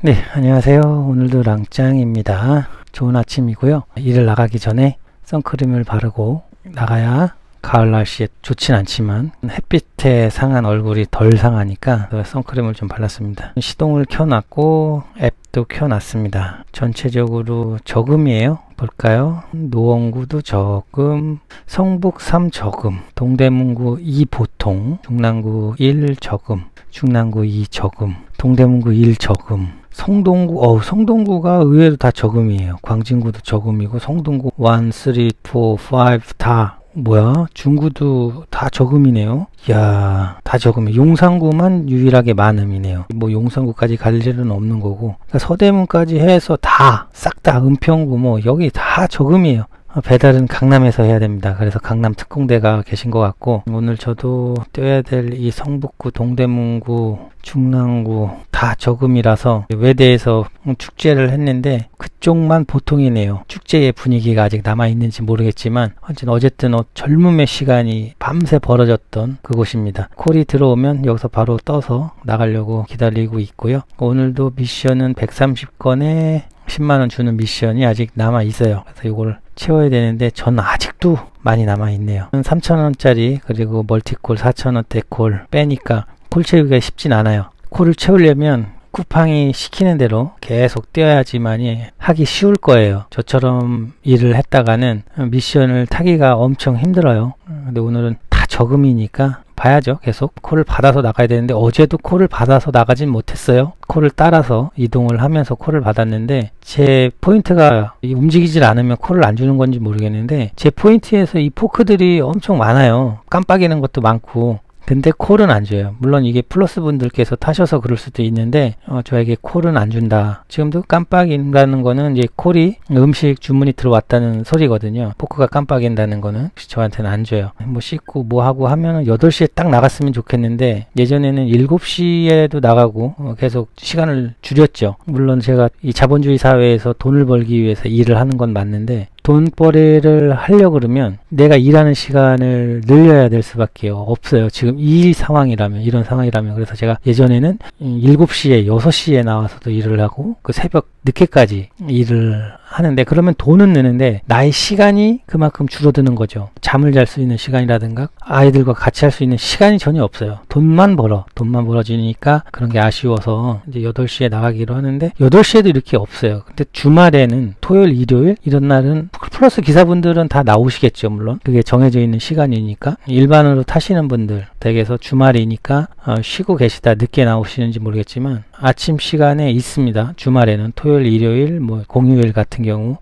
네, 안녕하세요. 오늘도 랑짱입니다. 좋은 아침이고요. 일을 나가기 전에 선크림을 바르고 나가야 가을 날씨에 좋진 않지만 햇빛에 상한 얼굴이 덜 상하니까 선크림을 좀 발랐습니다. 시동을 켜놨고 앱도 켜놨습니다. 전체적으로 저금이에요. 볼까요? 노원구도 저금, 성북 3 저금, 동대문구 2 보통, 중랑구 1 저금, 중랑구 2 저금, 동대문구 1 저금, 성동구가 의외로 다 저금이에요. 광진구도 저금이고 성동구 1, 3, 4, 5 다 뭐야? 중구도 다 저금이네요. 이야, 다 저금이. 용산구만 유일하게 만음이네요. 뭐 용산구까지 갈 일은 없는 거고, 그러니까 서대문까지 해서 다 싹 다 은평구 뭐 여기 다 저금이에요. 배달은 강남에서 해야 됩니다. 그래서 강남 특공대가 계신 것 같고, 오늘 저도 뛰어야 될 이 성북구, 동대문구, 중랑구 다 저금이라서 외대에서 축제를 했는데 그쪽만 보통이네요. 축제의 분위기가 아직 남아있는지 모르겠지만 어쨌든 젊음의 시간이 밤새 벌어졌던 그곳입니다. 콜이 들어오면 여기서 바로 떠서 나가려고 기다리고 있고요. 오늘도 미션은 130건에 10만원 주는 미션이 아직 남아있어요. 그래서 이걸 채워야 되는데 전 아직도 많이 남아있네요. 3,000원짜리 그리고 멀티콜 4,000원대 콜 빼니까 콜 채우기가 쉽진 않아요. 콜을 채우려면 쿠팡이 시키는 대로 계속 뛰어야지만이 하기 쉬울 거예요. 저처럼 일을 했다가는 미션을 타기가 엄청 힘들어요. 근데 오늘은 다 저금이니까 봐야죠. 계속 콜을 받아서 나가야 되는데 어제도 콜을 받아서 나가진 못했어요. 콜을 따라서 이동을 하면서 콜을 받았는데 제 포인트가 움직이질 않으면 콜을 안 주는 건지 모르겠는데 제 포인트에서 이 포크들이 엄청 많아요. 깜빡이는 것도 많고, 근데 콜은 안 줘요. 물론 이게 플러스 분들께서 타셔서 그럴 수도 있는데 저에게 콜은 안 준다. 지금도 깜빡인다는 거는 이제 콜이 음식 주문이 들어왔다는 소리거든요. 포크가 깜빡인다는 거는 저한테는 안 줘요. 뭐 씻고 뭐 하고 하면은 8시에 딱 나갔으면 좋겠는데 예전에는 7시에도 나가고 계속 시간을 줄였죠. 물론 제가 이 자본주의 사회에서 돈을 벌기 위해서 일을 하는 건 맞는데 돈벌이를 하려고 그러면 내가 일하는 시간을 늘려야 될 수밖에 없어요. 지금 이 상황이라면, 이런 상황이라면. 그래서 제가 예전에는 7시에 6시에 나와서도 일을 하고 그 새벽 늦게까지 일을 하는데, 그러면 돈은 느는데 나의 시간이 그만큼 줄어드는 거죠. 잠을 잘 수 있는 시간이라든가 아이들과 같이 할 수 있는 시간이 전혀 없어요. 돈만 벌어지니까 그런 게 아쉬워서 이제 8시에 나가기로 하는데 8시에도 이렇게 없어요. 근데 주말에는 토요일, 일요일 이런 날은 플러스 기사분들은 다 나오시겠죠. 물론 그게 정해져 있는 시간이니까. 일반으로 타시는 분들 댁에서 주말이니까 쉬고 계시다 늦게 나오시는지 모르겠지만 아침 시간에 있습니다. 주말에는 토요일, 일요일, 뭐 공휴일 같은 경우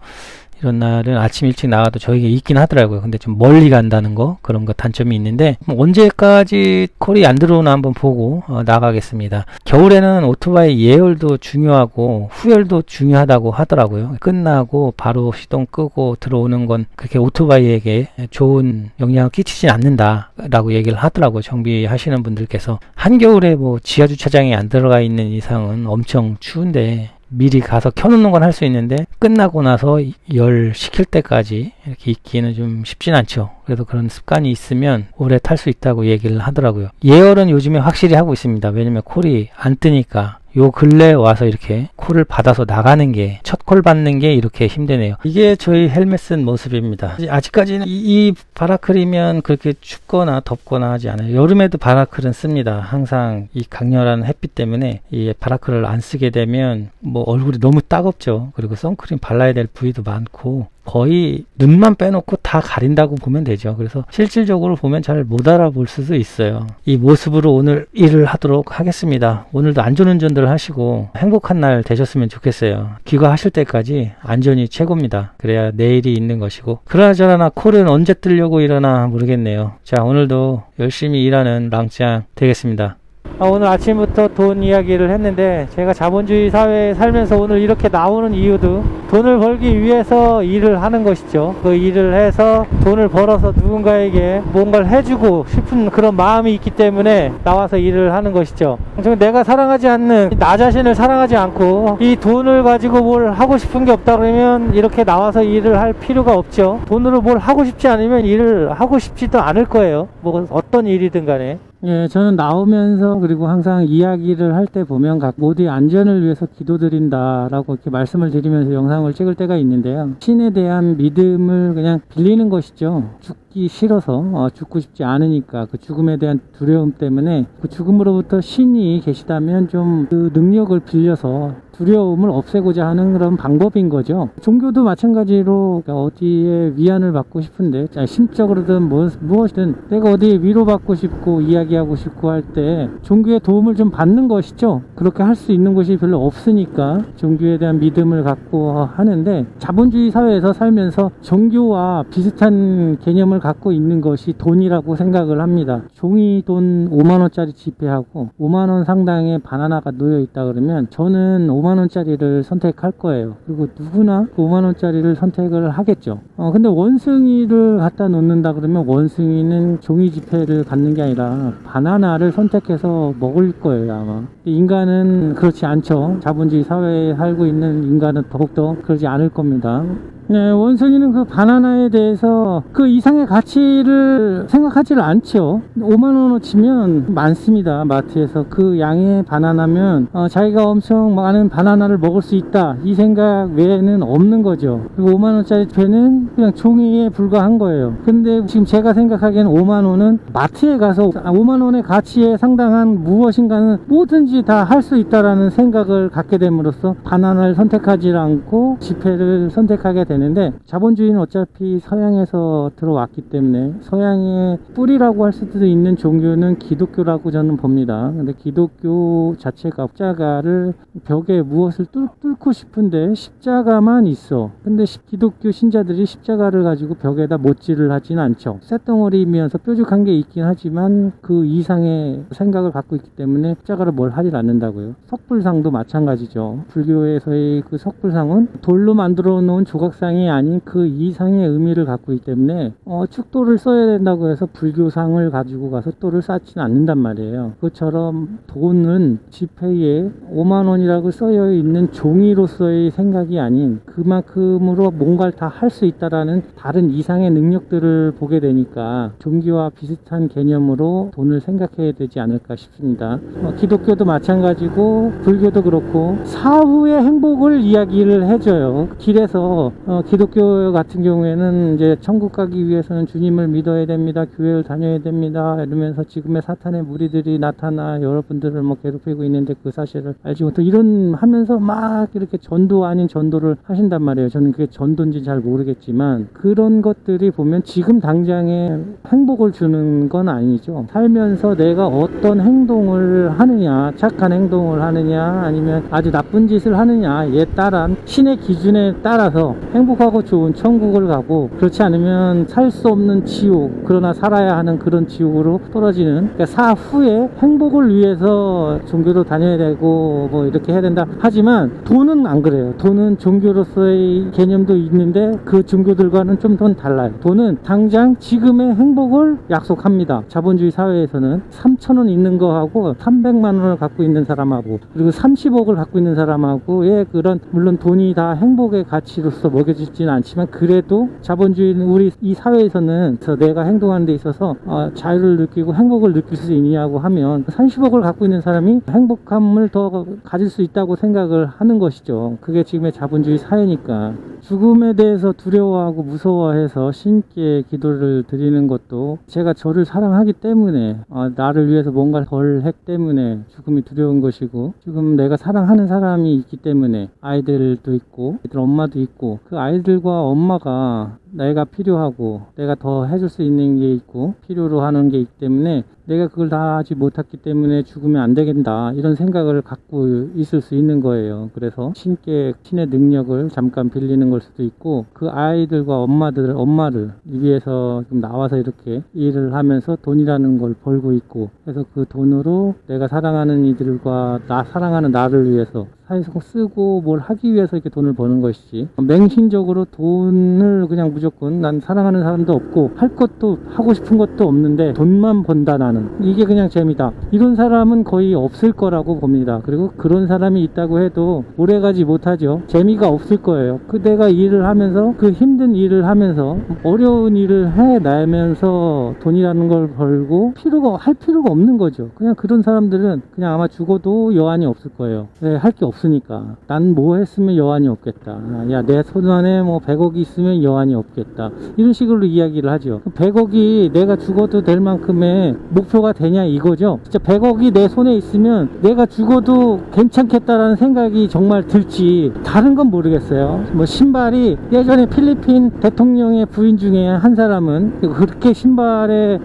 이런 날은 아침 일찍 나가도 저에게 있긴 하더라고요. 근데 좀 멀리 간다는 거, 그런 거 단점이 있는데 언제까지 콜이 안 들어오나 한번 보고 나가겠습니다. 겨울에는 오토바이 예열도 중요하고 후열도 중요하다고 하더라고요. 끝나고 바로 시동 끄고 들어오는 건 그렇게 오토바이에게 좋은 영향을 끼치지 않는다 라고 얘기를 하더라고요. 정비하시는 분들께서. 한겨울에 뭐 지하주차장에 안 들어가 있는 이상은 엄청 추운데 미리 가서 켜놓는 건 할 수 있는데 끝나고 나서 열 식힐 때까지 이렇게 있기는 좀 쉽진 않죠. 그래서 그런 습관이 있으면 오래 탈 수 있다고 얘기를 하더라고요. 예열은 요즘에 확실히 하고 있습니다. 왜냐면 콜이 안 뜨니까. 요 근래에 와서 이렇게 콜을 받아서 나가는 게, 첫 콜 받는 게 이렇게 힘드네요. 이게 저희 헬멧 쓴 모습입니다. 아직까지는 이 바라클이면 그렇게 춥거나 덥거나 하지 않아요. 여름에도 바라클은 씁니다. 항상 이 강렬한 햇빛 때문에 이 바라클을 안 쓰게 되면 뭐 얼굴이 너무 따갑죠. 그리고 선크림 발라야 될 부위도 많고 거의 눈만 빼놓고 다 가린다고 보면 되죠. 그래서 실질적으로 보면 잘 못 알아볼 수도 있어요. 이 모습으로 오늘 일을 하도록 하겠습니다. 오늘도 안전운전들 하시고 행복한 날 되셨으면 좋겠어요. 귀가하실 때까지 안전이 최고입니다. 그래야 내일이 있는 것이고, 그러나 콜은 언제 뜨려고 이러나 모르겠네요. 자, 오늘도 열심히 일하는 랑짱 되겠습니다. 오늘 아침부터 돈 이야기를 했는데, 제가 자본주의 사회에 살면서 오늘 이렇게 나오는 이유도 돈을 벌기 위해서 일을 하는 것이죠. 그 일을 해서 돈을 벌어서 누군가에게 뭔가를 해주고 싶은 그런 마음이 있기 때문에 나와서 일을 하는 것이죠. 내가 사랑하지 않는, 나 자신을 사랑하지 않고 이 돈을 가지고 뭘 하고 싶은 게 없다 그러면 이렇게 나와서 일을 할 필요가 없죠. 돈으로 뭘 하고 싶지 않으면 일을 하고 싶지도 않을 거예요. 뭐 어떤 일이든 간에. 예, 저는 나오면서 그리고 항상 이야기를 할 때 보면 각 모두의 안전을 위해서 기도드린다라고 이렇게 말씀을 드리면서 영상을 찍을 때가 있는데요. 신에 대한 믿음을 그냥 빌리는 것이죠. 죽기 싫어서 죽고 싶지 않으니까 그 죽음에 대한 두려움 때문에 그 죽음으로부터 신이 계시다면 좀 그 능력을 빌려서 두려움을 없애고자 하는 그런 방법인 거죠. 종교도 마찬가지로 어디에 위안을 받고 싶은데 심적으로든 무엇이든 내가 어디에 위로받고 싶고 이야기하고 싶고 할 때 종교의 도움을 좀 받는 것이죠. 그렇게 할 수 있는 곳이 별로 없으니까 종교에 대한 믿음을 갖고 하는데, 자본주의 사회에서 살면서 종교와 비슷한 개념을 갖고 있는 것이 돈이라고 생각을 합니다. 종이 돈 5만원짜리 지폐하고 5만원 상당의 바나나가 놓여 있다 그러면 저는 5만원짜리를 선택할 거예요. 그리고 누구나 5만원짜리를 선택을 하겠죠. 근데 원숭이를 갖다 놓는다 그러면 원숭이는 종이 지폐를 갖는 게 아니라 바나나를 선택해서 먹을 거예요, 아마. 인간은 그렇지 않죠. 자본주의 사회에 살고 있는 인간은 더욱더 그러지 않을 겁니다. 네, 원숭이는 그 바나나에 대해서 그 이상의 가치를 생각하지를 않죠. 5만원어치면 많습니다. 마트에서 그 양의 바나나면 자기가 엄청 많은 바나나를 먹을 수 있다, 이 생각 외에는 없는 거죠. 그리고 5만원짜리 배는 그냥 종이에 불과한 거예요. 근데 지금 제가 생각하기에는 5만원은 마트에 가서 5만원의 가치에 상당한 무엇인가는 뭐든지 다 할 수 있다라는 생각을 갖게 됨으로써 바나나를 선택하지 않고 지폐를 선택하게 되는데, 자본주의는 어차피 서양에서 들어왔기 때문에 서양의 뿌리라고 할 수도 있는 종교는 기독교라고 저는 봅니다. 근데 기독교 자체가 십자가를 벽에 무엇을 뚫고 싶은데 십자가만 있어. 근데 기독교 신자들이 십자가를 가지고 벽에다 못질을 하진 않죠. 쇳덩어리면서 뾰족한 게 있긴 하지만 그 이상의 생각을 갖고 있기 때문에 십자가를 뭘 하질 않는다고요. 석불상도 마찬가지죠. 불교에서의 그 석불상은 돌로 만들어 놓은 조각상이 아닌 그 이상의 의미를 갖고 있기 때문에 축도를 써야 된다고 해서 불교상을 가지고 가서 또를 쌓지는 않는단 말이에요. 그것처럼 돈은 지폐에 5만원이라고 써여 있는 종이로서의 생각이 아닌 그만큼으로 뭔가를 다 할 수 있다라는 다른 이상의 능력들을 보게 되니까 종교와 비슷한 개념으로 돈을 생각해야 되지 않을까 싶습니다. 기독교도 마찬가지고 불교도 그렇고 사후의 행복을 이야기를 해줘요. 길에서 기독교 같은 경우에는 이제 천국 가기 위해서는 주님을 믿어야 됩니다, 교회를 다녀야 됩니다 이러면서 지금의 사탄의 무리들이 나타나 여러분들을 뭐 괴롭히고 있는데 그 사실을 알지 못하고 이런 하면서 막 이렇게 전도 아닌 전도를 하신단 말이에요. 저는 그게 전도인지 잘 모르겠지만 그런 것들이 보면 지금 당장에 행복을 주는 건 아니죠. 살면서 내가 어떤 행동을 하느냐, 착한 행동을 하느냐 아니면 아주 나쁜 짓을 하느냐에 따른 신의 기준에 따라서 행복하고 좋은 천국을 가고, 그렇지 않으면 살 수 없는 지옥, 그러나 살아야 하는 그런 지옥으로 떨어지는, 그러니까 사후에 행복을 위해서 종교도 다녀야 되고 뭐 이렇게 해야 된다 하지만 돈은 안 그래요. 돈은 종교로서의 개념도 있는데 그 종교들과는 좀 더 달라요. 돈은 당장 지금의 행복을 약속합니다. 자본주의 사회에서는 3,000원 있는 거하고 300만원을 갖고 있는 사람하고 그리고 30억을 갖고 있는 사람하고의 그런, 물론 돈이 다 행복의 가치로서 먹여지지는 않지만 그래도 자본주의는 우리 이 사회에서는 내가 행동하는 데 있어서 자유를 느끼고 행복을 느낄 수 있냐고 하면 30억을 갖고 있는 사람이 행복함을 더 가질 수 있다고 생각을 하는 것이죠. 그게 지금의 자본주의 사회니까. 죽음에 대해서 두려워하고 무서워해서 신께 기도를 드리는 것도 제가 저를 사랑하기 때문에 나를 위해서 뭔가를 덜 했기 때문에 죽음이 두려운 것이고, 지금 내가 사랑하는 사람이 있기 때문에 아이들도 있고 애들 엄마도 있고 그 아이들과 엄마가 내가 필요하고 내가 더 해줄 수 있는 게 있고 필요로 하는 게 있기 때문에 내가 그걸 다 하지 못했기 때문에 죽으면 안 되겠다 이런 생각을 갖고 있을 수 있는 거예요. 그래서 신께 신의 능력을 잠깐 빌리는 걸 수도 있고, 그 아이들과 엄마를 위해서 좀 나와서 이렇게 일을 하면서 돈이라는 걸 벌고 있고, 그래서 그 돈으로 내가 사랑하는 이들과 나 사랑하는 나를 위해서 사회에서 쓰고 뭘 하기 위해서 이렇게 돈을 버는 것이지, 맹신적으로 돈을 그냥 무조건 난 사랑하는 사람도 없고 할 것도 하고 싶은 것도 없는데 돈만 번다 나는, 이게 그냥 재미다, 이런 사람은 거의 없을 거라고 봅니다. 그리고 그런 사람이 있다고 해도 오래가지 못하죠. 재미가 없을 거예요. 내가 일을 하면서, 그 힘든 일을 하면서 어려운 일을 해내면서 돈이라는 걸 벌고 할 필요가 없는 거죠. 그냥 그런 사람들은 그냥 아마 죽어도 여한이 없을 거예요. 할 게 없으니까. 난 뭐 했으면 여한이 없겠다, 야 내 손 안에 뭐 100억이 있으면 여한이 없겠다, 이런 식으로 이야기를 하죠. 100억이 내가 죽어도 될 만큼의 목표가 되냐 이거죠. 진짜 100억이 내 손에 있으면 내가 죽어도 괜찮겠다라는 생각이 정말 들지, 다른 건 모르겠어요. 뭐 신발이, 예전에 필리핀 대통령의 부인 중에 한 사람은 그렇게 신발을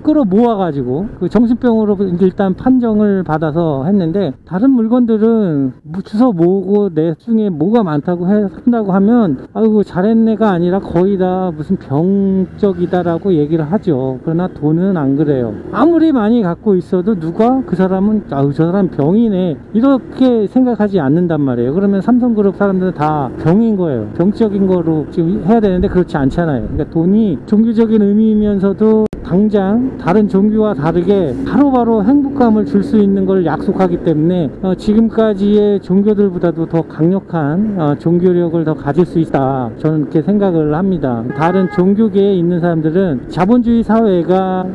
끌어 모아가지고 그 정신병으로 일단 판정을 받아서 했는데, 다른 물건들은 주워 모으고 내 중에 뭐가 많다고 한다고 하면 아이고 잘했네가 아니라 거의 다 무슨 병적이다라고 얘기를 하죠. 그러나 돈은 안 그래요. 아무리 많이 갖고 있어도 누가 그 사람은 아우 저 사람 병이네 이렇게 생각하지 않는단 말이에요. 그러면 삼성그룹 사람들은 다 병인 거예요. 병적인 거로 지금 해야 되는데 그렇지 않잖아요. 그러니까 돈이 종교적인 의미이면서도 당장 다른 종교와 다르게 바로바로 행복감을 줄 수 있는 걸 약속하기 때문에 지금까지의 종교들보다도 더 강력한 종교력을 더 가질 수 있다, 저는 그렇게 생각을 합니다. 다른 종교계에 있는 사람들은 자본주의 사회가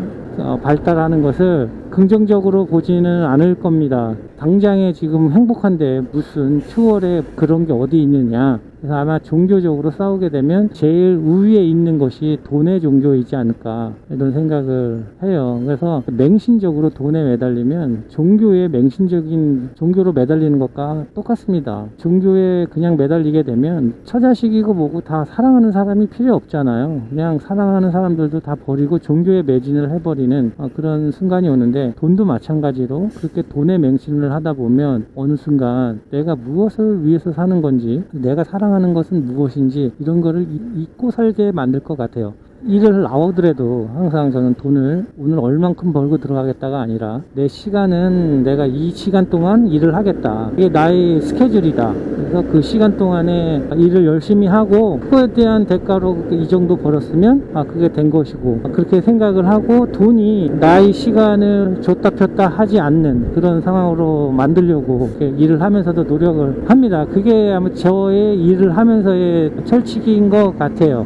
발달하는 것을 긍정적으로 보지는 않을 겁니다. 당장에 지금 행복한데 무슨 추월에 그런 게 어디 있느냐. 그래서 아마 종교적으로 싸우게 되면 제일 우위에 있는 것이 돈의 종교이지 않을까, 이런 생각을 해요. 그래서 맹신적으로 돈에 매달리면 종교에 맹신적인 종교로 매달리는 것과 똑같습니다. 종교에 그냥 매달리게 되면 처자식이고 뭐고 다 사랑하는 사람이 필요 없잖아요. 그냥 사랑하는 사람들도 다 버리고 종교에 매진을 해버리는 그런 순간이 오는데, 돈도 마찬가지로 그렇게 돈에 맹신을 하다 보면 어느 순간 내가 무엇을 위해서 사는 건지, 내가 사랑하는 것은 무엇인지, 이런 거를 잊고 살게 만들 것 같아요. 일을 나오더라도 항상 저는 돈을 오늘 얼만큼 벌고 들어가겠다가 아니라, 내 시간은 내가 이 시간 동안 일을 하겠다, 이게 나의 스케줄이다. 그래서 그 시간 동안에 일을 열심히 하고 그거에 대한 대가로 이 정도 벌었으면 그게 된 것이고, 그렇게 생각을 하고 돈이 나의 시간을 줬다 폈다 하지 않는 그런 상황으로 만들려고 일을 하면서도 노력을 합니다. 그게 아마 저의 일을 하면서의 철칙인 것 같아요.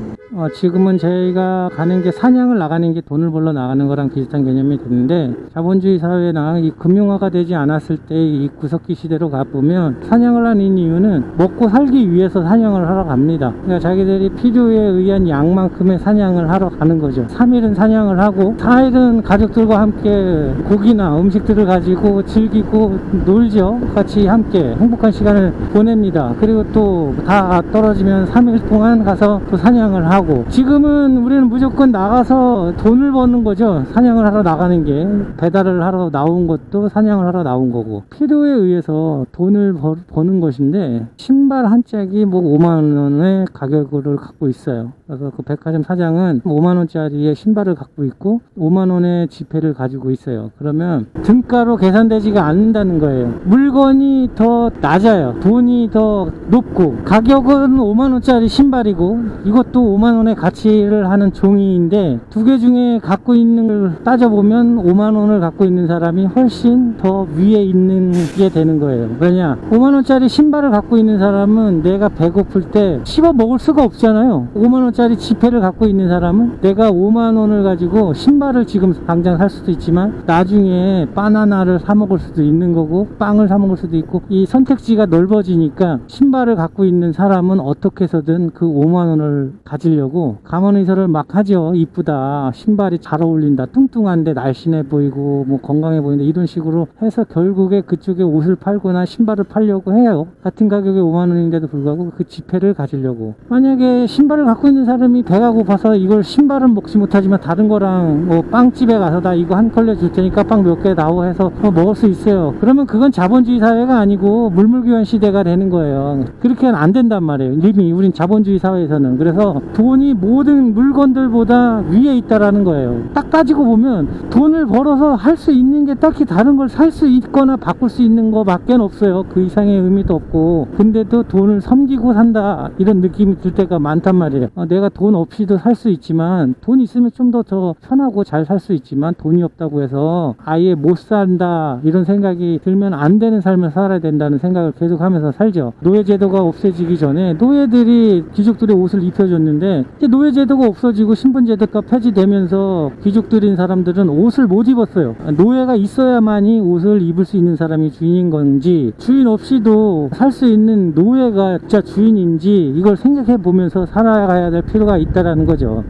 지금은 저희가 가는 게, 사냥을 나가는 게 돈을 벌러 나가는 거랑 비슷한 개념이 드는데, 자본주의 사회나 이 금융화가 되지 않았을 때 이 구석기 시대로 가보면 사냥을 하는 이유는 먹고 살기 위해서 사냥을 하러 갑니다. 그러니까 자기들이 필요에 의한 양만큼의 사냥을 하러 가는 거죠. 3일은 사냥을 하고 4일은 가족들과 함께 고기나 음식들을 가지고 즐기고 놀죠. 같이 함께 행복한 시간을 보냅니다. 그리고 또 다 떨어지면 3일 동안 가서 또 사냥을 하고, 지금은 우리는 무조건 나가서 돈을 버는 거죠. 사냥을 하러 나가는 게, 배달을 하러 나온 것도 사냥을 하러 나온 거고, 필요에 의해서 돈을 버는 것인데, 신발 한 짝이 뭐 5만원의 가격을 갖고 있어요. 그래서 그 백화점 사장은 5만원짜리의 신발을 갖고 있고 5만원의 지폐를 가지고 있어요. 그러면 등가로 계산되지가 않는다는 거예요. 물건이 더 낮아요. 돈이 더 높고, 가격은 5만원짜리 신발이고 이것도 5만원의 가치를 하는 종이인데, 두 개 중에 갖고 있는 걸 따져보면 5만원을 갖고 있는 사람이 훨씬 더 위에 있는 게 되는 거예요. 왜냐, 5만원짜리 신발을 갖고 있는 사람은 내가 배고플 때 씹어 먹을 수가 없잖아요. 5만원짜리 지폐를 갖고 있는 사람은 내가 5만원을 가지고 신발을 지금 당장 살 수도 있지만 나중에 바나나를 사 먹을 수도 있는 거고, 빵을 사 먹을 수도 있고, 이 선택지가 넓어지니까 신발을 갖고 있는 사람은 어떻게 해서든 그 5만원을 가지려고 감언의설을 막 하죠. 이쁘다, 신발이 잘 어울린다, 뚱뚱한데 날씬해 보이고 뭐 건강해 보이는데, 이런 식으로 해서 결국에 그쪽에 옷을 팔거나 신발을 팔려고 해요. 같은 가격에 5만원인데도 불구하고 그 지폐를 가지려고. 만약에 신발을 갖고 있는 사람이 배가 고파서 이걸, 신발은 먹지 못하지만 다른 거랑 뭐 빵집에 가서 나 이거 한 컬레 줄 테니까 빵 몇 개 나오 해서 먹을 수 있어요. 그러면 그건 자본주의 사회가 아니고 물물교환 시대가 되는 거예요. 그렇게는 안 된단 말이에요. 이미 우린 자본주의 사회에서는. 그래서 돈 돈이 모든 물건들보다 위에 있다라는 거예요. 딱 따지고 보면 돈을 벌어서 할 수 있는 게 딱히 다른 걸 살 수 있거나 바꿀 수 있는 거 밖에 없어요. 그 이상의 의미도 없고. 근데도 돈을 섬기고 산다 이런 느낌이 들 때가 많단 말이에요. 내가 돈 없이도 살 수 있지만, 돈 있으면 좀 더 편하고 잘 살 수 있지만, 돈이 없다고 해서 아예 못 산다 이런 생각이 들면 안 되는 삶을 살아야 된다는 생각을 계속 하면서 살죠. 노예제도가 없어지기 전에 노예들이 귀족들의 옷을 입혀줬는데, 이제 노예제도가 없어지고 신분제도가 폐지되면서 귀족들인 사람들은 옷을 못 입었어요. 노예가 있어야만이 옷을 입을 수 있는 사람이 주인인 건지, 주인 없이도 살 수 있는 노예가 진짜 주인인지, 이걸 생각해 보면서 살아가야 될 필요가 있다라는 거죠.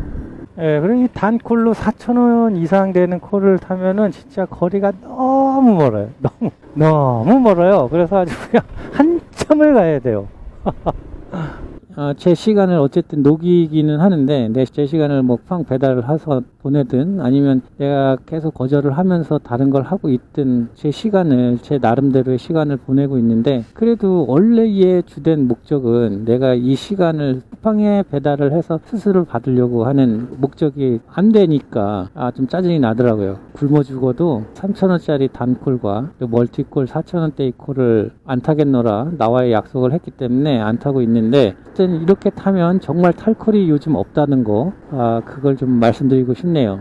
예, 그리고 단콜로 4,000원 이상 되는 콜을 타면은 진짜 거리가 너무 멀어요. 너무 멀어요. 그래서 아주 그냥 한참을 가야 돼요. 제 시간을 어쨌든 녹이기는 하는데, 제 시간을 뭐 팡 배달을 해서 보내든 아니면 내가 계속 거절을 하면서 다른 걸 하고 있든 제 시간을, 제 나름대로의 시간을 보내고 있는데, 그래도 원래의 주된 목적은 내가 이 시간을 쿠팡에 배달을 해서 수수료를 받으려고 하는 목적이 안 되니까 좀 짜증이 나더라고요. 굶어 죽어도 3,000원짜리 단콜과 멀티콜 4,000원대의 콜을 안 타겠노라 나와의 약속을 했기 때문에 안 타고 있는데, 이렇게 타면 정말 탈 콜이 요즘 없다는 거, 그걸 좀 말씀드리고 싶네요.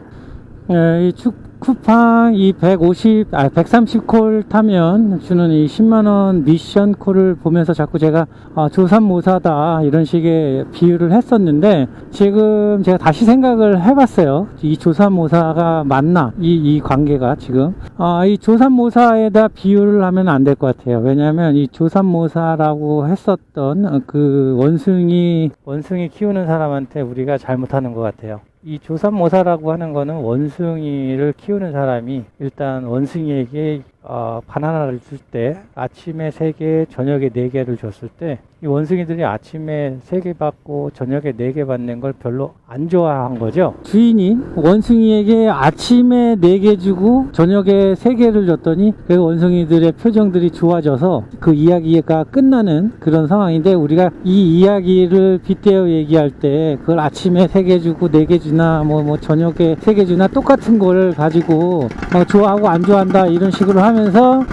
이 쿠팡 이 130콜 타면 주는 이 10만원 미션 콜을 보면서 자꾸 제가 조삼모사다 이런 식의 비유를 했었는데, 지금 제가 다시 생각을 해봤어요. 이 조삼모사가 맞나, 이 관계가 지금 이 조삼모사에다 비유를 하면 안 될 것 같아요. 왜냐하면 이 조삼모사라고 했었던 그 원숭이 키우는 사람한테 우리가 잘못하는 것 같아요. 이 조삼모사라고 하는 거는 원숭이를 키우는 사람이 일단 원숭이에게 바나나를 줄 때 아침에 3개, 저녁에 4개를 줬을 때, 이 원숭이들이 아침에 3개 받고 저녁에 4개 받는 걸 별로 안 좋아한 거죠. 주인이 원숭이에게 아침에 4개 주고 저녁에 3개를 줬더니 그 원숭이들의 표정들이 좋아져서 그 이야기가 끝나는 그런 상황인데, 우리가 이 이야기를 빗대어 얘기할 때 그걸 아침에 3개 주고 4개 주나 뭐 저녁에 3개 주나 똑같은 걸 가지고 좋아하고 안 좋아한다 이런 식으로 하면서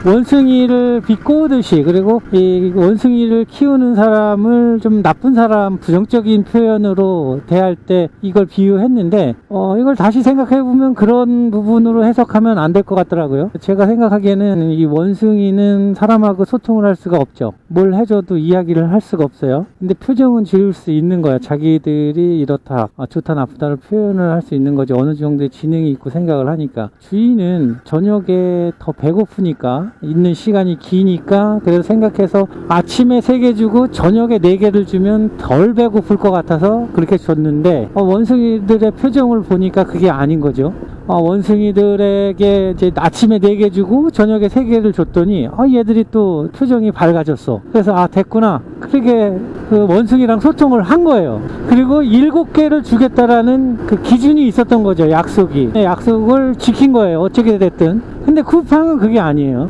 원숭이를 비꼬듯이, 그리고 이 원숭이를 키우는 사람을 좀 나쁜 사람, 부정적인 표현으로 대할 때 이걸 비유했는데, 이걸 다시 생각해보면 그런 부분으로 해석하면 안 될 것 같더라고요. 제가 생각하기에는 이 원숭이는 사람하고 소통을 할 수가 없죠. 뭘 해줘도 이야기를 할 수가 없어요. 근데 표정은 지을 수 있는 거야. 자기들이 이렇다, 좋다 나쁘다를 표현을 할 수 있는 거죠. 어느 정도의 지능이 있고 생각을 하니까. 주인은 저녁에 더 배고프니까, 있는 시간이 기니까, 그래서 생각해서 아침에 3개 주고 저녁에 4개를 주면 덜 배고플 것 같아서 그렇게 줬는데, 원숭이들의 표정을 보니까 그게 아닌 거죠. 원숭이들에게 이제 아침에 4개 주고 저녁에 3개를 줬더니 얘들이 또 표정이 밝아졌어. 그래서 됐구나, 그렇게 그 원숭이랑 소통을 한 거예요. 그리고 7개를 주겠다라는 그 기준이 있었던 거죠. 약속을 지킨 거예요. 어떻게 됐든. 근데 쿠팡은 그게 아니에요.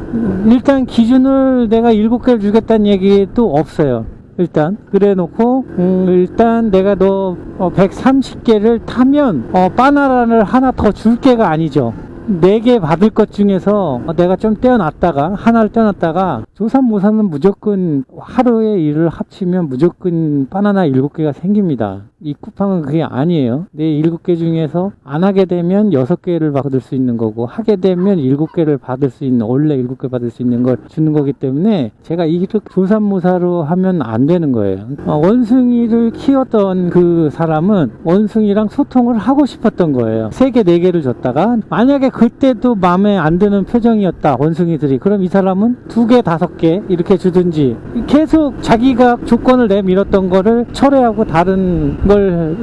일단 기준을 내가 7개를 주겠다는 얘기도 없어요. 일단 그래 놓고 일단 내가 너 130개를 타면 바나나를 하나 더 줄게가 아니죠. 4개 받을 것 중에서 내가 좀 떼어놨다가, 하나를 떼어놨다가, 조삼모사는 무조건 하루에 일을 합치면 무조건 바나나 7개가 생깁니다. 이 쿠팡은 그게 아니에요. 내 7개 중에서 안 하게 되면 6개를 받을 수 있는 거고, 하게 되면 7개를 받을 수 있는, 원래 7개 받을 수 있는 걸 주는 거기 때문에, 제가 이렇게 조삼모사로 하면 안 되는 거예요. 원숭이를 키웠던 그 사람은 원숭이랑 소통을 하고 싶었던 거예요. 3개, 4개를 줬다가, 만약에 그때도 마음에 안 드는 표정이었다, 원숭이들이. 그럼 이 사람은 2개, 5개 이렇게 주든지, 계속 자기가 조건을 내밀었던 거를 철회하고 다른 걸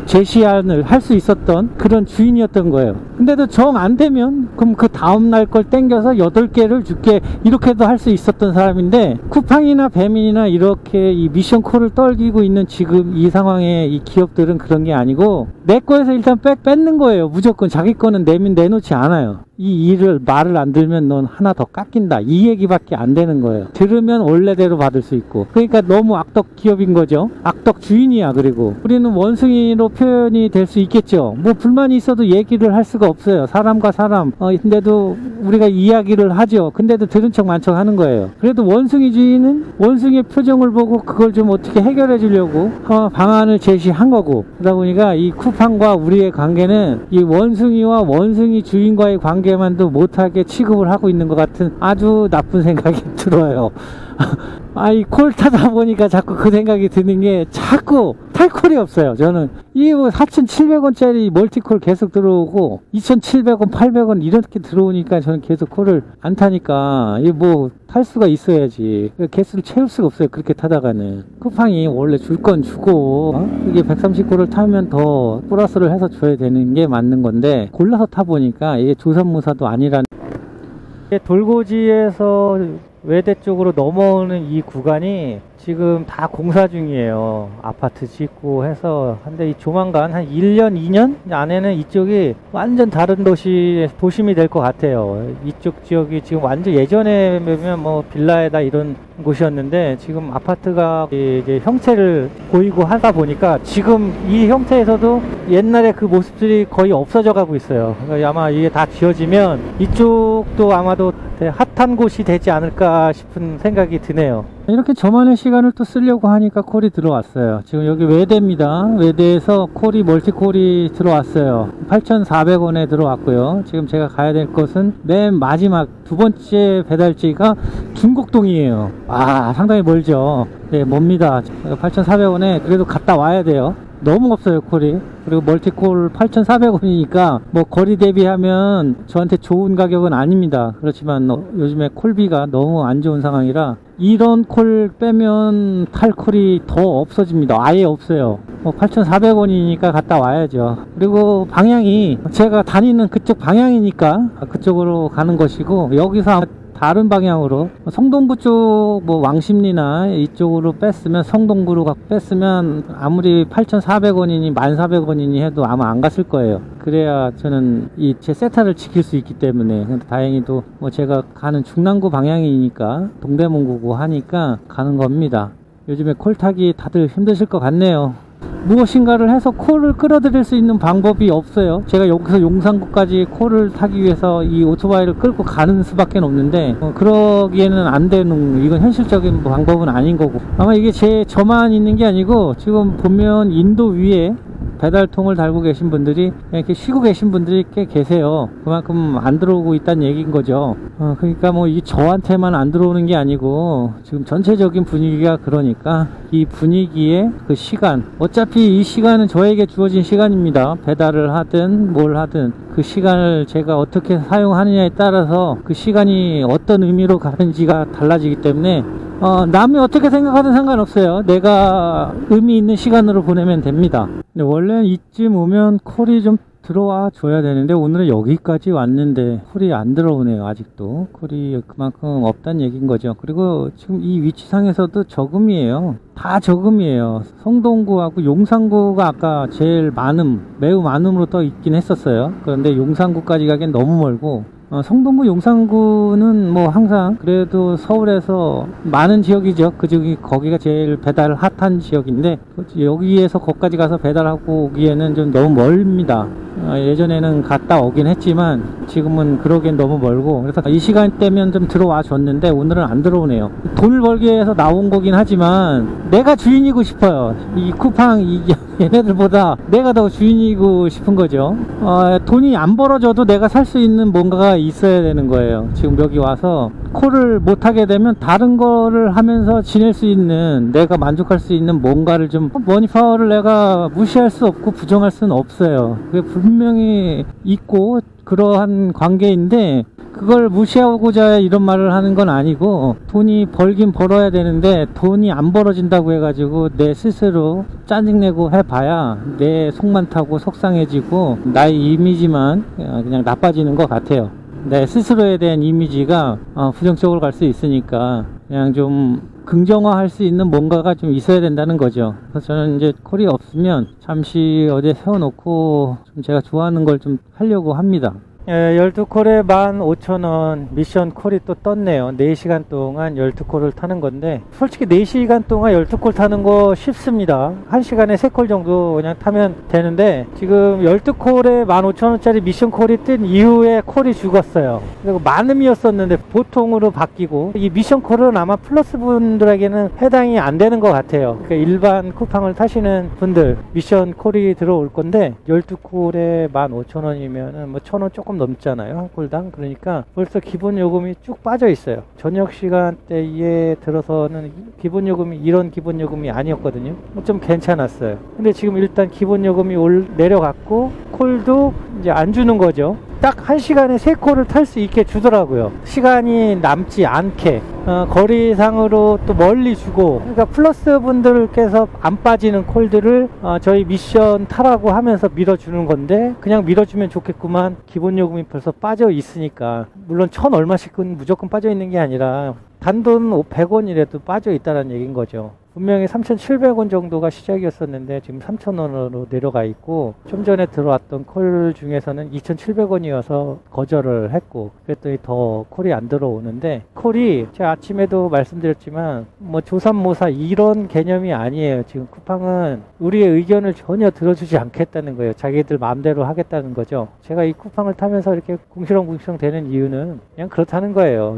제시안을 할 수 있었던 그런 주인이었던 거예요. 근데도 정 안 되면 그럼 그 다음날 걸 땡겨서 8개를 줄게, 이렇게도 할 수 있었던 사람인데, 쿠팡이나 배민이나 이렇게 이 미션 콜을 떨기고 있는 지금 이 상황에 이 기업들은 그런 게 아니고, 내 거에서 일단 뺏는 거예요. 무조건 자기 거는 내놓지 않아요. 이 일을 말을 안 들으면 넌 하나 더 깎인다, 이 얘기밖에 안 되는 거예요. 들으면 원래대로 받을 수 있고. 그러니까 너무 악덕 기업인 거죠. 악덕 주인이야. 그리고 우리는 원숭이로 표현이 될 수 있겠죠. 뭐 불만이 있어도 얘기를 할 수가 없어요. 사람과 사람. 근데도 우리가 이야기를 하죠. 근데도 들은 척 만척 하는 거예요. 그래도 원숭이 주인은 원숭이의 표정을 보고 그걸 좀 어떻게 해결해 주려고 방안을 제시한 거고. 그러다 보니까 이 쿠팡과 우리의 관계는 이 원숭이와 원숭이 주인과의 관계만도 못하게 취급을 하고 있는 것 같은 아주 나쁜 생각이 들어요. 이 콜 타다 보니까 자꾸 그 생각이 드는 게, 자꾸 탈 콜이 없어요. 저는 이게 뭐 4,700원짜리 멀티콜 계속 들어오고 2,700원 800원 이렇게 들어오니까 저는 계속 콜을 안 타니까, 이게 뭐 탈 수가 있어야지. 개수를 채울 수가 없어요. 그렇게 타다가는. 쿠팡이 원래 줄 건 주고 이게 130콜을 타면 더 플러스를 해서 줘야 되는 게 맞는 건데, 골라서 타보니까 이게 조선무사도 아니라는. 돌고지에서 외대 쪽으로 넘어오는 이 구간이 지금 다 공사 중이에요. 아파트 짓고 해서. 근데 이 조만간 한 1년, 2년 안에는 이쪽이 완전 다른 도심이 될 것 같아요. 이쪽 지역이 지금 완전, 예전에 보면 뭐 빌라에다 이런 곳이었는데 지금 아파트가 이제 형태를 보이고 하다 보니까 지금 이 형태에서도 옛날에 그 모습들이 거의 없어져 가고 있어요. 그러니까 아마 이게 다 지어지면 이쪽도 아마도 핫한 곳이 되지 않을까 싶은 생각이 드네요. 이렇게 저만의 시간을 또 쓰려고 하니까 콜이 들어왔어요. 지금 여기 외대입니다. 외대에서 멀티콜이 들어왔어요. 8,400원에 들어왔고요. 지금 제가 가야 될 곳은 맨 마지막 두 번째 배달지가 중곡동이에요. 상당히 멀죠. 네, 멉니다. 8,400원에 그래도 갔다 와야 돼요. 너무 없어요, 콜이. 그리고 멀티콜 8,400원이니까 뭐 거리 대비하면 저한테 좋은 가격은 아닙니다. 그렇지만 요즘에 콜비가 너무 안 좋은 상황이라 이런 콜 빼면 탈 콜이 더 없어집니다. 아예 없어요. 8,400원이니까 갔다 와야죠. 그리고 방향이 제가 다니는 그쪽 방향이니까 그쪽으로 가는 것이고, 여기서 다른 방향으로 성동구 쪽 뭐 왕십리나 이쪽으로 뺐으면, 성동구로 뺐으면 아무리 8,400원이니 1,400원이니 해도 아마 안 갔을 거예요. 그래야 저는 제 세타를 지킬 수 있기 때문에. 근데 다행히도 뭐 제가 가는 중랑구 방향이니까 동대문구고 하니까 가는 겁니다. 요즘에 콜 타기 다들 힘드실 것 같네요. 무엇인가를 해서 콜을 끌어들일 수 있는 방법이 없어요. 제가 여기서 용산구까지 콜을 타기 위해서 이 오토바이를 끌고 가는 수밖에 없는데, 그러기에는 안 되는, 이건 현실적인 방법은 아닌 거고, 아마 이게 저만 있는 게 아니고 지금 보면 인도 위에 배달통을 달고 계신 분들이, 이렇게 쉬고 계신 분들이 꽤 계세요. 그만큼 안 들어오고 있다는 얘기인 거죠. 그러니까 뭐 이 저한테만 안 들어오는 게 아니고 지금 전체적인 분위기가 그러니까, 이 분위기에 그 시간, 어차피 이 시간은 저에게 주어진 시간입니다. 배달을 하든 뭘 하든 그 시간을 제가 어떻게 사용하느냐에 따라서 그 시간이 어떤 의미로 가는지가 달라지기 때문에 남이 어떻게 생각하든 상관없어요. 내가 의미 있는 시간으로 보내면 됩니다. 근데 원래는 이쯤 오면 콜이 좀 들어와 줘야 되는데, 오늘은 여기까지 왔는데 콜이 안 들어오네요. 아직도 콜이 그만큼 없다는 얘기인 거죠. 그리고 지금 이 위치상에서도 저금이에요. 다 저금이에요. 성동구하고 용산구가 아까 제일 매우 많음으로 떠 있긴 했었어요. 그런데 용산구까지 가기엔 너무 멀고, 성동구, 용산구는 뭐 항상 그래도 서울에서 많은 지역이죠. 거기가 제일 배달 핫한 지역인데, 여기에서 거기까지 가서 배달하고 오기에는 좀 너무 멀습니다. 예전에는 갔다 오긴 했지만 지금은 그러기엔 너무 멀고, 그래서 이 시간대면 좀 들어와 줬는데 오늘은 안 들어오네요. 돈을 벌기 위해서 나온 거긴 하지만 내가 주인이고 싶어요. 이 쿠팡 얘네들보다 내가 더 주인이고 싶은 거죠. 돈이 안 벌어져도 내가 살 수 있는 뭔가가 있어야 되는 거예요. 지금 여기 와서 콜을 못하게 되면 다른 거를 하면서 지낼 수 있는, 내가 만족할 수 있는 뭔가를 좀, 머니파워를 내가 무시할 수 없고 부정할 수는 없어요. 그게 분명히 있고 그러한 관계인데, 그걸 무시하고자 이런 말을 하는 건 아니고, 돈이 벌긴 벌어야 되는데 돈이 안 벌어진다고 해가지고 내 스스로 짜증내고 해봐야 내 속만 타고 속상해지고 나의 이미지만 그냥 나빠지는 것 같아요. 내 스스로에 대한 이미지가 부정적으로 갈 수 있으니까 그냥 좀 긍정화할 수 있는 뭔가가 좀 있어야 된다는 거죠. 그래서 저는 이제 콜이 없으면 잠시 어디에 세워놓고 좀 제가 좋아하는 걸 좀 하려고 합니다. 12콜에 15,000원 미션 콜이 또 떴네요. 4시간 동안 12콜을 타는 건데, 솔직히 4시간 동안 12콜 타는 거 쉽습니다. 1시간에 3콜 정도 그냥 타면 되는데, 지금 12콜에 15,000원짜리 미션 콜이 뜬 이후에 콜이 죽었어요. 그리고 많음이었었는데 보통으로 바뀌고, 이 미션 콜은 아마 플러스 분들에게는 해당이 안 되는 것 같아요. 그러니까 일반 쿠팡을 타시는 분들 미션 콜이 들어올 건데, 12콜에 15,000원이면 뭐 1,000원 조금 넘잖아요, 한 콜당. 그러니까 벌써 기본 요금이 쭉 빠져 있어요. 저녁 시간대에 들어서는 기본 요금이 이런 기본 요금이 아니었거든요. 좀 괜찮았어요. 근데 지금 일단 기본 요금이 내려갔고, 콜도 이제 안 주는 거죠. 딱 1시간에 3콜을 탈 수 있게 주더라고요. 시간이 남지 않게, 거리상으로 또 멀리 주고. 그러니까 플러스 분들께서 안 빠지는 콜들을 저희 미션 타라고 하면서 밀어주는 건데, 그냥 밀어주면 좋겠구만. 기본 요금이 벌써 빠져 있으니까. 물론 1,000 얼마씩은 무조건 빠져 있는 게 아니라 단돈 100원이라도 빠져 있다는 얘기인 거죠. 분명히 3,700원 정도가 시작이었었는데 지금 3,000원으로 내려가 있고, 좀 전에 들어왔던 콜 중에서는 2,700원이어서 거절을 했고, 그랬더니 더 콜이 안 들어오는데, 콜이 제가 아침에도 말씀드렸지만 뭐 조삼모사 이런 개념이 아니에요. 지금 쿠팡은 우리의 의견을 전혀 들어주지 않겠다는 거예요. 자기들 마음대로 하겠다는 거죠. 제가 이 쿠팡을 타면서 이렇게 궁시렁궁시렁 되는 이유는 그냥 그렇다는 거예요.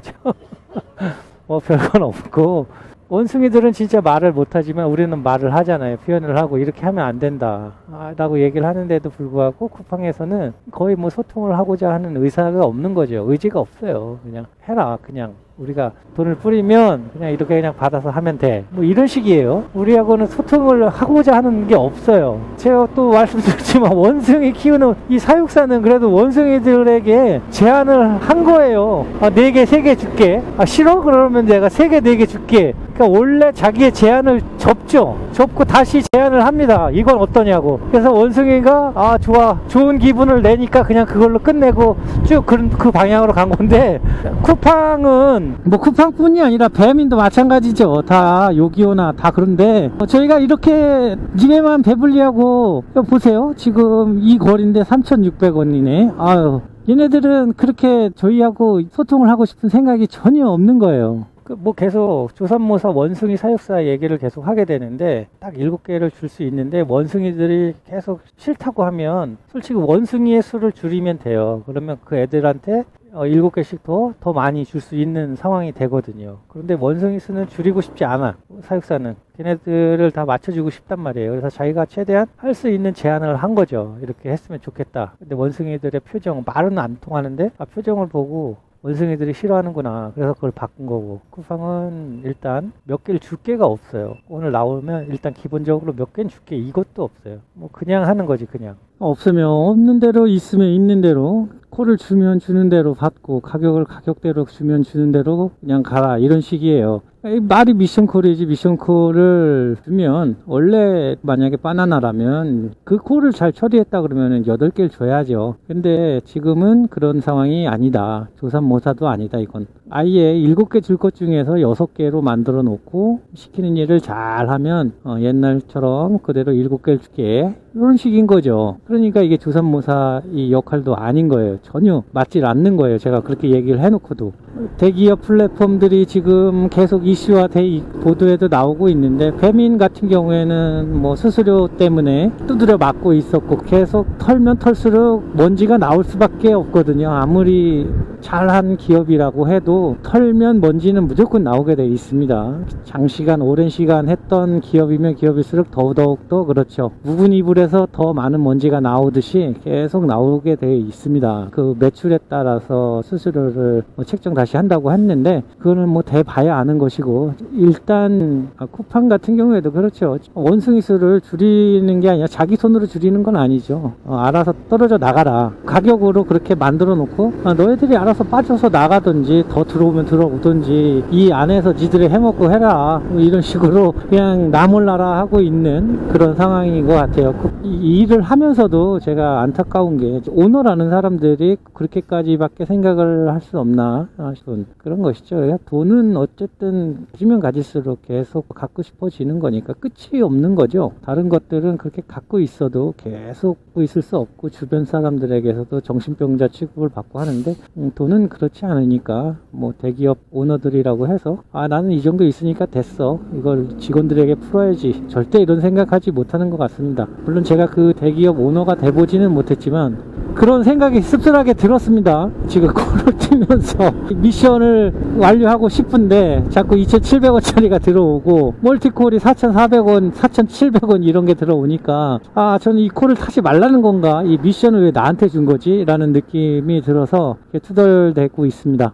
뭐 별건 없고, 원숭이들은 진짜 말을 못하지만 우리는 말을 하잖아요. 표현을 하고 이렇게 하면 안 된다 라고 얘기를 하는데도 불구하고 쿠팡에서는 거의 뭐 소통을 하고자 하는 의사가 없는 거죠. 의지가 없어요. 그냥 해라. 그냥 우리가 돈을 뿌리면 그냥 이렇게 그냥 받아서 하면 돼. 뭐 이런 식이에요. 우리하고는 소통을 하고자 하는 게 없어요. 제가 또 말씀드렸지만 원숭이 키우는 이 사육사는 그래도 원숭이들에게 제안을 한 거예요. 4개, 3개 줄게. 싫어? 그러면 내가 3개, 4개 줄게. 그러니까 원래 자기의 제안을 접고 다시 제안을 합니다. 이건 어떠냐고. 그래서 원숭이가 좋아, 좋은 기분을 내니까 그냥 그걸로 끝내고 쭉 그 방향으로 간 건데, 쿠팡은 뭐 쿠팡뿐이 아니라 배민도 마찬가지죠. 다 요기요나 다 그런데, 저희가 이렇게 니네만 배불리하고, 보세요. 지금 이 거리인데 3,600원이네. 아유, 얘네들은 그렇게 저희하고 소통을 하고 싶은 생각이 전혀 없는 거예요. 뭐 계속 조삼모사 원숭이 사육사 얘기를 계속 하게 되는데, 딱 7개를 줄 수 있는데 원숭이들이 계속 싫다고 하면 솔직히 원숭이의 수를 줄이면 돼요. 그러면 그 애들한테 7개씩 더 많이 줄 수 있는 상황이 되거든요. 그런데 원숭이 수는 줄이고 싶지 않아. 사육사는 걔네들을 다 맞춰주고 싶단 말이에요. 그래서 자기가 최대한 할 수 있는 제안을 한 거죠. 이렇게 했으면 좋겠다. 근데 원숭이들의 표정, 말은 안 통하는데 표정을 보고 원숭이들이 싫어하는구나. 그래서 그걸 바꾼 거고, 쿠팡은 일단 몇 개를 줄 게가 없어요. 오늘 나오면 일단 기본적으로 몇 개는 줄게, 이것도 없어요. 뭐 그냥 하는 거지. 그냥 없으면 없는 대로, 있으면 있는 대로, 콜을 주면 주는 대로 받고, 가격을 가격대로 주면 주는 대로 그냥 가라, 이런 식이에요. 말이 미션콜이지. 미션콜을 주면, 원래 만약에 바나나라면 그 콜을 잘 처리했다 그러면 8개를 줘야죠. 근데 지금은 그런 상황이 아니다. 조삼모사도 아니다. 이건 아예 7개 줄 것 중에서 6개로 만들어 놓고 시키는 일을 잘 하면 옛날처럼 그대로 7개를 줄게, 이런 식인 거죠. 그러니까 이게 조삼모사 이 역할도 아닌 거예요. 전혀 맞질 않는 거예요. 제가 그렇게 얘기를 해놓고도. 대기업 플랫폼들이 지금 계속 이슈화돼, 보도에도 나오고 있는데, 배민 같은 경우에는 뭐 수수료 때문에 두드려 맞고 있었고, 계속 털면 털수록 먼지가 나올 수밖에 없거든요. 아무리 잘한 기업이라고 해도 털면 먼지는 무조건 나오게 돼 있습니다. 장시간 오랜 시간 했던 기업이면 기업일수록 더더욱 더 그렇죠. 묵은 이불에서 더 많은 먼지가 나오듯이 계속 나오게 돼 있습니다. 그 매출에 따라서 수수료를 책정 다시 한다고 했는데, 그거는 뭐 대봐야 아는 것이고, 일단 쿠팡 같은 경우에도 그렇죠. 원숭이 수를 줄이는 게 아니라 자기 손으로 줄이는 건 아니죠. 알아서 떨어져 나가라, 가격으로 그렇게 만들어 놓고 너희들이 알아서 빠져서 나가든지 더 들어오면 들어오든지 이 안에서 지들이 해먹고 해라 뭐 이런 식으로 그냥 나 몰라라 하고 있는 그런 상황인 것 같아요. 이 일을 하면서도 제가 안타까운 게 오너라는 사람들이 그렇게까지밖에 생각을 할 수 없나 싶은 그런 것이죠. 돈은 어쨌든 가지면 가질수록 계속 갖고 싶어지는 거니까 끝이 없는 거죠. 다른 것들은 그렇게 갖고 있어도 계속 갖고 있을 수 없고 주변 사람들에게서도 정신병자 취급을 받고 하는데 돈은 그렇지 않으니까 뭐 대기업 오너들이라고 해서 나는 이 정도 있으니까 됐어 이걸 직원들에게 풀어야지 절대 이런 생각하지 못하는 것 같습니다. 물론 제가 그 대기업 오너가 돼보지는 못했지만 그런 생각이 씁쓸하게 들었습니다. 지금 콜을 뛰면서 미션을 완료하고 싶은데 자꾸 2,700원짜리가 들어오고 멀티콜이 4,400원 4,700원 이런 게 들어오니까 저는 이 콜을 타지 말라는 건가, 이 미션을 왜 나한테 준 거지 라는 느낌이 들어서 투덜대고 있습니다.